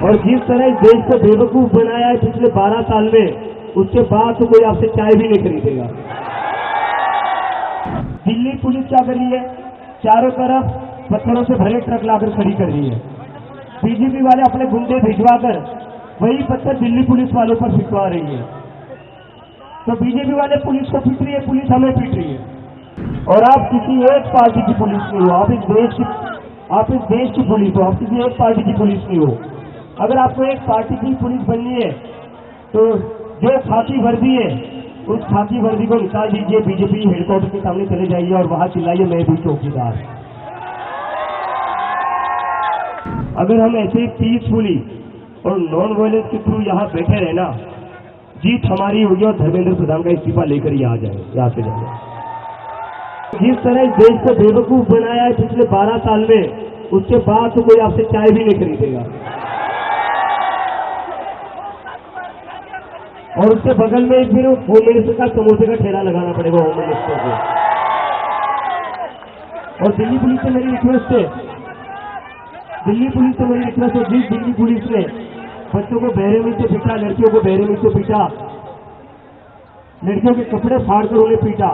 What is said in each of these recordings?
और जिस तरह इस देश को बेवकूफ बनाया है पिछले 12 साल में, उसके बाद तो कोई आपसे चाय भी नहीं खरीदेगा। दिल्ली पुलिस क्या कर रही है? चारों तरफ पत्थरों से भरे ट्रक लाकर खड़ी कर रही है। बीजेपी वाले अपने गुंडे भिजवाकर वही पत्थर दिल्ली पुलिस वालों पर फिटवा रही है। तो बीजेपी वाले पुलिस को पीट रही है, पुलिस हमें पीट रही है। और आप किसी एक पार्टी की पुलिस नहीं हो, आप इस देश की पुलिस हो, आप किसी एक पार्टी की पुलिस नहीं हो। अगर आपको एक पार्टी की पुलिस बननी है तो जो खाकी वर्दी है उस खाकी वर्दी को निकाल दीजिए, बीजेपी हेडक्वार्टर के सामने चले जाइए और वहां चिल्लाइए मैं भी चौकीदार। अगर हम ऐसे पीसफुली और नॉन वायलेंस के थ्रू यहाँ बैठे रहना, जीत हमारी होगी और धर्मेंद्र प्रधान का इस्तीफा लेकर ही आ जाए, यहाँ से जाए। जिस तरह इस देश को बेवकूफ बनाया है पिछले 12 साल में, उसके बाद तो कोई आपसे चाय भी नहीं खरीदेगा। और उसके बगल में फिर होम मिनिस्टर का समोसे का ठेला लगाना पड़ेगा होम मिनिस्टर को। और दिल्ली पुलिस से मेरी रिक्वेस्ट है, जिस दिल्ली पुलिस ने बच्चों को बेरहमी से पीटा, लड़कियों को बेरहमी से पीटा, लड़कियों के कपड़े फाड़कर उन्हें पीटा,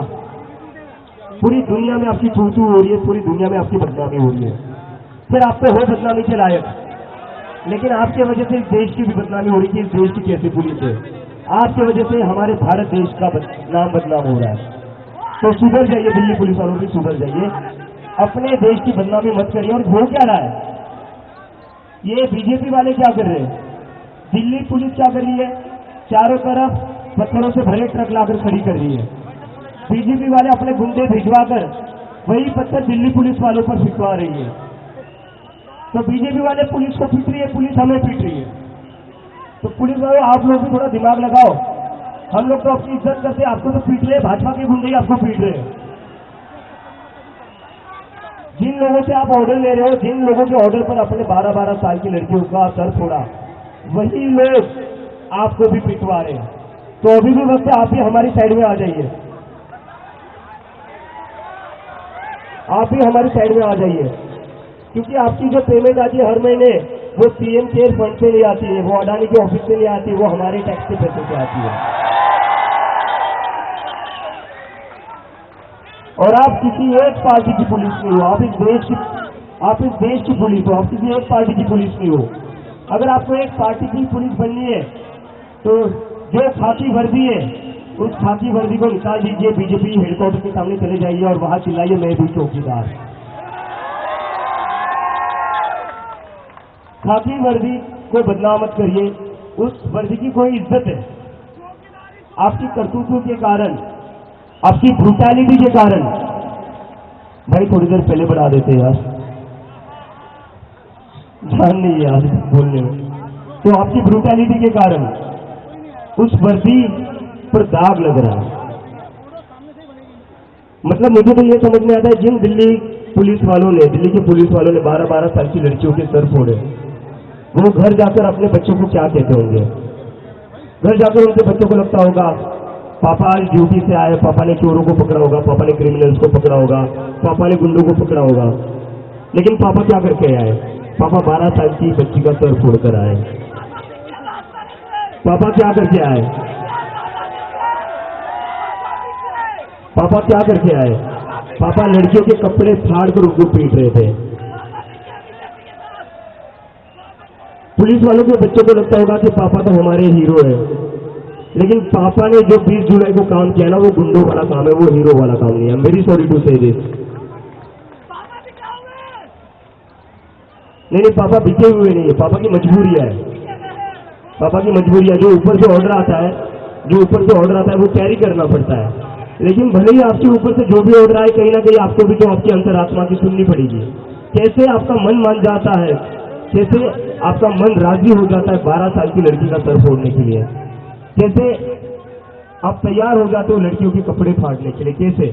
पूरी दुनिया में आपकी चूचू हो रही है, पूरी दुनिया में आपकी बदनामी हो रही है। फिर आप पे हो बदनामी के लायक, लेकिन आपके वजह से इस देश की भी बदनामी हो रही है। इस देश की कैसी पुलिस है? आपकी वजह से हमारे भारत देश का नाम बदनाम हो रहा है। तो सुधर जाइए, दिल्ली पुलिस वालों भी सुधर जाइए, अपने देश की बदनामी मत करिए। और हो क्या रहा है? ये बीजेपी वाले क्या कर रहे हैं? दिल्ली पुलिस क्या कर रही है? चारों तरफ पत्थरों से भरे ट्रक लाकर खड़ी कर रही है। बीजेपी वाले अपने गुंडे भिजवाकर वही पत्थर दिल्ली पुलिस वालों पर फिटवा रही है। तो बीजेपी वाले पुलिस को पीट रही है, पुलिस हमें पीट रही है। तो पुलिस वालों आप लोग भी थोड़ा दिमाग लगाओ। हम लोग तो आपकी इज्जत करते हैं, आपको तो पीट रहे हैं, भाजपा के गुंडे ही आपको पीट रहे हैं। जिन लोगों से आप ऑर्डर ले रहे हो, जिन लोगों के ऑर्डर पर अपने 12-12 साल की लड़कियों का सर फोड़ा, वही लोग आपको भी पिटवा रहे हैं। तो अभी भी वक्त है, आप भी हमारी साइड में आ जाइए, आप भी हमारी साइड में आ जाइए। क्योंकि आपकी जो पेमेंट आती है हर महीने, वो पीएम केयर फंड से नहीं आती है, वो अडानी के ऑफिस से नहीं आती, वो हमारे टैक्स के पैसे से आती है। और आप किसी एक पार्टी की पुलिस नहीं हो, आप इस देश की पुलिस हो, आप किसी एक पार्टी की पुलिस नहीं हो। अगर आपको एक पार्टी की पुलिस बननी है तो जो खाकी वर्दी है उस खाकी वर्दी को निकाल दीजिए, बीजेपी हेडक्वार्टर के सामने चले जाइए और वहां चिल्लाइए मैं भी चौकीदार। खाकी वर्दी को बदनाम मत करिए, उस वर्दी की कोई इज्जत है। आपकी करतूतों के कारण, आपकी ब्रूटैलिटी के कारण, भाई थोड़ी देर पहले बढ़ा देते यार, ध्यान नहीं है आज बोलने में। तो आपकी ब्रूटैलिटी के कारण उस वर्दी पर दाग लग रहा है। मतलब मुझे तो ये समझ में आता है, जिन दिल्ली के पुलिस वालों ने 12-12 साल की लड़कियों के सर फोड़े, वो घर जाकर अपने बच्चों को क्या कहते होंगे? घर जाकर उनके बच्चों को लगता होगा पापा आज ड्यूटी से आए, पापा ने चोरों को पकड़ा होगा, पापा ने क्रिमिनल्स को पकड़ा होगा, पापा ने गुंडों को पकड़ा होगा। लेकिन पापा क्या करके आए? पापा 12 साल की बच्ची का सर फोड़कर आए। पापा क्या करके आए? पापा लड़कियों के कपड़े फाड़कर उनको पीट रहे थे। पुलिस वालों के बच्चों को लगता होगा कि पापा तो हमारे हीरो है, लेकिन पापा ने जो 20 जुलाई को काम किया ना, वो गुंडों वाला काम है, वो हीरो वाला काम नहीं है। वेरी सॉरी टू से दिस। नहीं, पापा बिके हुए नहीं है, पापा की मजबूरी है। जो ऊपर से ऑर्डर आता है वो कैरी करना पड़ता है। लेकिन भले ही आपके ऊपर से जो भी ऑर्डर आए, कहीं ना कहीं आपको भी तो आपकी अंतरात्मा की सुननी पड़ेगी। कैसे आपका मन मान जाता है, कैसे आपका मन राजी हो जाता है 12 साल की लड़की का सर फोड़ने के लिए, कैसे आप तैयार हो जाते हो लड़कियों के कपड़े फाड़ने के लिए, कैसे?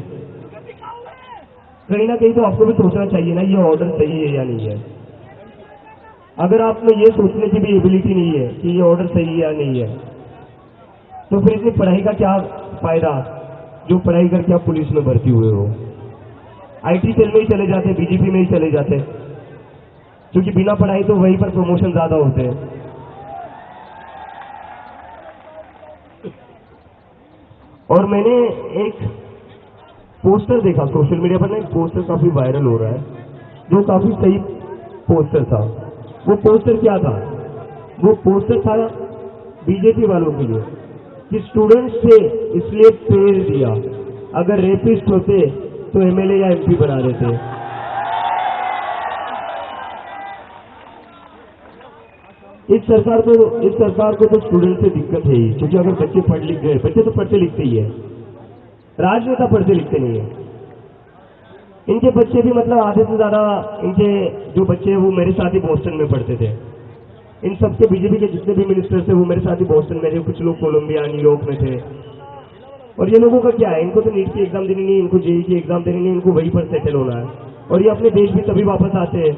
कहीं ना कहीं तो आपको भी सोचना चाहिए ना, ये ऑर्डर सही है या नहीं है। अगर आप में ये सोचने की भी एबिलिटी नहीं है कि ये ऑर्डर सही है या नहीं है, तो फिर इतनी पढ़ाई का क्या फायदा, जो पढ़ाई करके आप पुलिस में भर्ती हुए हो। आईटी सेल में ही चले जाते, बीजेपी में ही चले जाते, क्योंकि बिना पढ़ाई तो वहीं पर प्रमोशन ज्यादा होते हैं। और मैंने एक पोस्टर देखा सोशल मीडिया पर ना, एक पोस्टर काफी वायरल हो रहा है, जो काफी सही पोस्टर था। वो पोस्टर क्या था? वो पोस्टर था बीजेपी वालों के लिए कि स्टूडेंट्स से इसलिए पेड़ दिया, अगर रेपिस्ट होते तो एमएलए या एमपी बना देते। इस सरकार को तो स्टूडेंट से दिक्कत है ही, क्योंकि अगर बच्चे पढ़ लिख गए, बच्चे तो पढ़ते लिखते ही है, राजनेता पढ़ते लिखते नहीं है। इनके बच्चे भी मतलब आधे से ज्यादा इनके जो बच्चे हैं वो मेरे साथ ही बोस्टन में पढ़ते थे। इन सबके बीजेपी के जितने भी मिनिस्टर थे वो मेरे साथ ही बोस्टन में थे, कुछ लोग कोलंबिया न्यूयॉर्क में थे। और ये लोगों का क्या है, इनको तो नीट की एग्जाम देनी नहीं, इनको जेई की एग्जाम देनी नहीं, इनको वहीं पर सेटल होना है। और ये अपने देश भी तभी वापस आते हैं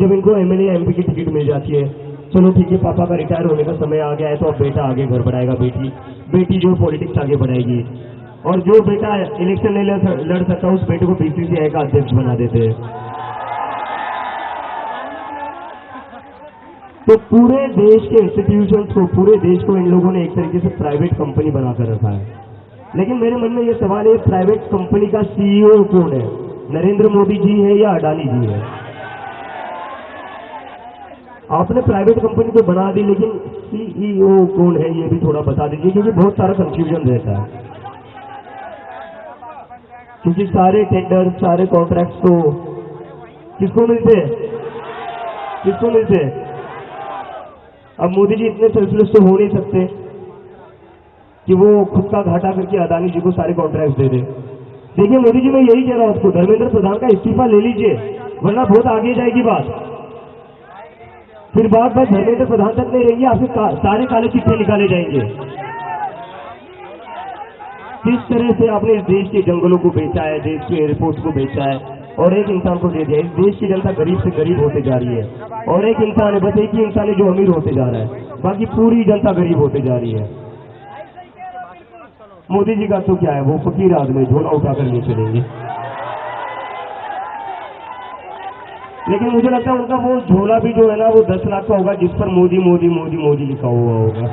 जब इनको एमएलए या एमपी की टिकट मिल जाती है। चलो ठीक है, पापा का रिटायर होने का समय आ गया है, तो अब बेटा आगे घर बढ़ाएगा, बेटी जो पॉलिटिक्स आगे बढ़ाएगी। और जो बेटा इलेक्शन नहीं लड़ सकता उस बेटे को बीसीसीआई का अध्यक्ष बना देते हैं। तो पूरे देश के इंस्टीट्यूशंस को, पूरे देश को इन लोगों ने एक तरीके से प्राइवेट कंपनी बनाकर रखा है। लेकिन मेरे मन में ये सवाल है, प्राइवेट कंपनी का सीईओ कौन है? नरेंद्र मोदी जी है या अडानी जी है? आपने प्राइवेट कंपनी तो बना दी, लेकिन सीईओ कौन है ये भी थोड़ा बता दीजिए, क्योंकि बहुत सारा कंफ्यूजन रहता है। क्योंकि सारे टेंडर, सारे कॉन्ट्रैक्ट्स तो किसको मिलते हैं? किसको मिलते हैं? अब मोदी जी इतने सेल्फलेस तो हो नहीं सकते कि वो खुद का घाटा करके अदानी जी को सारे कॉन्ट्रैक्ट दे दे। देखिए मोदी जी, मैं यही कह रहा हूं आपको, धर्मेंद्र प्रधान का इस्तीफा ले लीजिए, वरना बहुत आगे जाएगी बात। फिर बात धर्मेंद्र प्रधान तक नहीं रहेंगी, आपके सारे काले चिट्ठे निकाले जाएंगे। किस तरह से आपने इस देश के जंगलों को बेचा है, देश के एयरपोर्ट को बेचा है और एक इंसान को दे दिया। इस देश की जनता गरीब से गरीब होते जा रही है और एक इंसान है, बस एक ही इंसान है जो अमीर होते जा रहा है, बाकी पूरी जनता गरीब होते जा रही है। मोदी जी का तो क्या है, वो फकीर आदमी, झोला उठाकर नहीं चलेंगे। लेकिन मुझे लगता है उनका वो झोला भी जो है ना, वो 10 लाख का होगा, जिस पर मोदी मोदी मोदी मोदी लिखा हुआ होगा।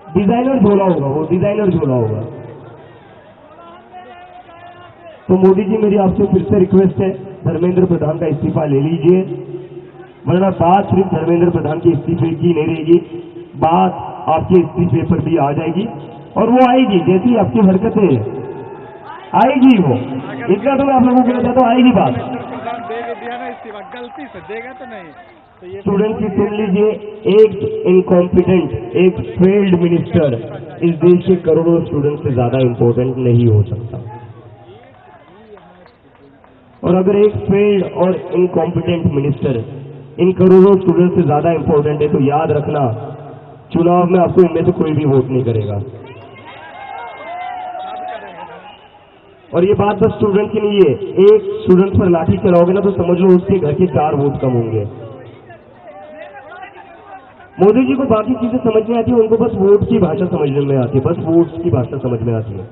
डिजाइनर झोला होगा, वो डिजाइनर झोला होगा। तो मोदी जी, मेरी आपसे फिर से रिक्वेस्ट है, धर्मेंद्र प्रधान का इस्तीफा ले लीजिए, वरना बात सिर्फ धर्मेंद्र प्रधान के इस्तीफे की नहीं रहेगी, बात आपके इस्तीफे पर भी आ जाएगी। और वो आएगी, जैसी आपकी हरकतें आएगी, वो इतना तो मैं आप लोगों को कहता तो आएगी बात। गलती से देगा तो नहीं, तो ये स्टूडेंट की सुन लीजिए, एक इनकॉम्पिटेंट, एक फेल्ड मिनिस्टर इस देश के करोड़ों स्टूडेंट से ज्यादा इंपॉर्टेंट नहीं हो सकता। और अगर एक फेल्ड और इनकॉम्पिटेंट मिनिस्टर इन करोड़ों स्टूडेंट से ज्यादा इंपॉर्टेंट है, तो याद रखना, चुनाव में आपको इनमें से कोई भी वोट नहीं करेगा। और ये बात बस स्टूडेंट की नहीं है, एक स्टूडेंट पर लाठी चलाओगे ना तो समझ लो उसके घर के 4 वोट कम होंगे। मोदी जी को बाकी चीजें समझ में आती है, उनको बस वोट की भाषा समझ में आती है, बस वोट्स की भाषा समझ में आती है।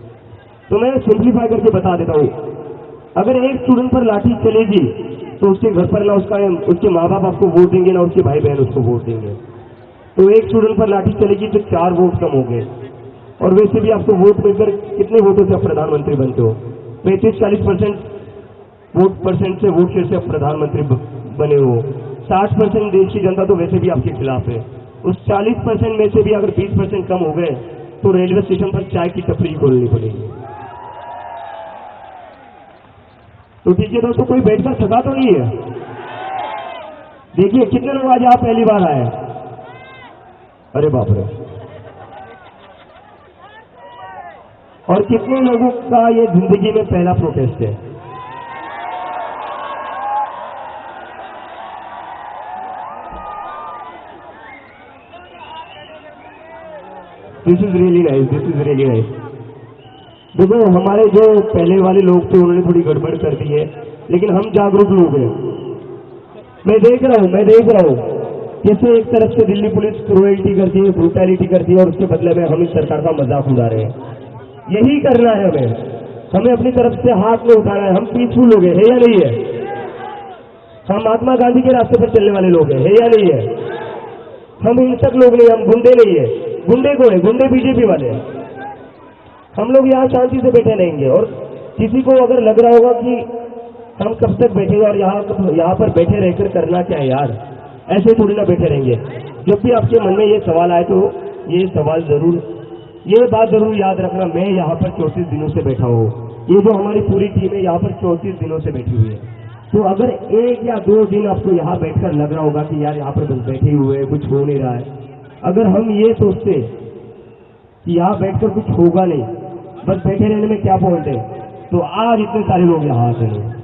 तो मैं सिंप्लीफाई करके बता देता हूं, अगर एक स्टूडेंट पर लाठी चलेगी तो उसके घर पर ना उसके माँ बाप आपको वोट देंगे, ना उसके भाई बहन उसको वोट देंगे। तो एक स्टूडेंट पर लाठी चलेगी तो 4 वोट कम हो गए। और वैसे भी आपको वोट मिलकर कितने वोटों से आप प्रधानमंत्री बनते हो? 35-40% वोट से वोट शेयर से आप प्रधानमंत्री बने हो। 60% देश की जनता तो वैसे भी आपके खिलाफ है। उस 40% में से भी अगर 20% कम हो गए तो रेलवे स्टेशन पर चाय की टपरी खोलनी पड़ेगी। तो ठीक है दोस्तों, कोई बैठकर थका तो नहीं है? देखिए कितने लोग आज आप पहली बार आए, अरे बाप रे, और कितने लोगों का ये जिंदगी में पहला प्रोटेस्ट है। This is really nice, this is really nice. देखो हमारे जो पहले वाले लोग थे उन्होंने थोड़ी गड़बड़ कर दी है, लेकिन हम जागरूक लोग हैं। मैं देख रहा हूं कैसे एक तरफ से दिल्ली पुलिस क्रूएल्टी करती है, ब्रूटैलिटी करती है, और उसके बदले में हम इस सरकार का मजाक उड़ा रहे हैं। यही करना है हमें अपनी तरफ से हाथ में उठाना है। हम पीसफुल लोग हैं, है या नहीं है? हम महात्मा गांधी के रास्ते पर चलने वाले लोग हैं, है या नहीं है? हम हिंसक लोग नहीं, हम गुंडे नहीं है। गुंडे कौन है? गुंडे बीजेपी वाले हैं। हम लोग यहाँ शांति से बैठे रहेंगे। और किसी को अगर लग रहा होगा कि हम कब तक बैठेंगे और यहाँ पर बैठे रहकर करना क्या है यार, ऐसे थोड़ी ना बैठे रहेंगे। जब भी आपके मन में ये सवाल आए तो ये बात जरूर याद रखना, मैं यहाँ पर 34 दिनों से बैठा हूँ, ये जो हमारी पूरी टीम है यहाँ पर 34 दिनों से बैठी हुई है। तो अगर 1 या 2 दिन आपको यहाँ बैठकर लग रहा होगा कि यार यहाँ पर बस बैठे हुए हैं, कुछ हो नहीं रहा है, अगर हम ये सोचते कि यहाँ बैठकर कुछ होगा नहीं, बस बैठे रहने में क्या पॉइंट है, तो आज इतने सारे लोग यहाँ आते हैं।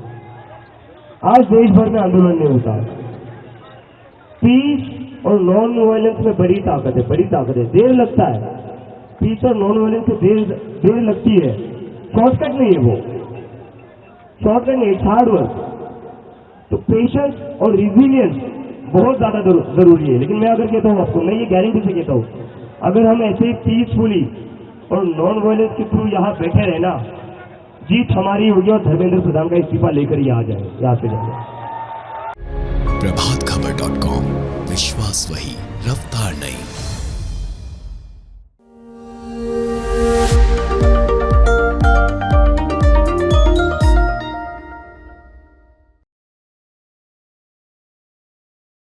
आज देश भर में आंदोलन नहीं होता। पीस और नॉन वायलेंस में बड़ी ताकत है। देर लगता है, पीस और नॉन वायलेंस को देर लगती है, शॉर्टकट नहीं है वो, शॉर्टकट नहीं, हार्ड वर्क। तो पेशेंस और रिजिलियंस बहुत ज्यादा जरूरी है। लेकिन मैं अगर कहता हूँ आपको, मैं ये गारंटी से कहता हूँ, अगर हम ऐसे पीसफुली और नॉन वायलेंस के थ्रू यहाँ बैठे रहे ना, जीत हमारी होगी और धर्मेंद्र प्रधान का इस्तीफा लेकर यहाँ से जाएंगे। प्रभातखबर.com, विश्वास वही, रफ्तार नहीं।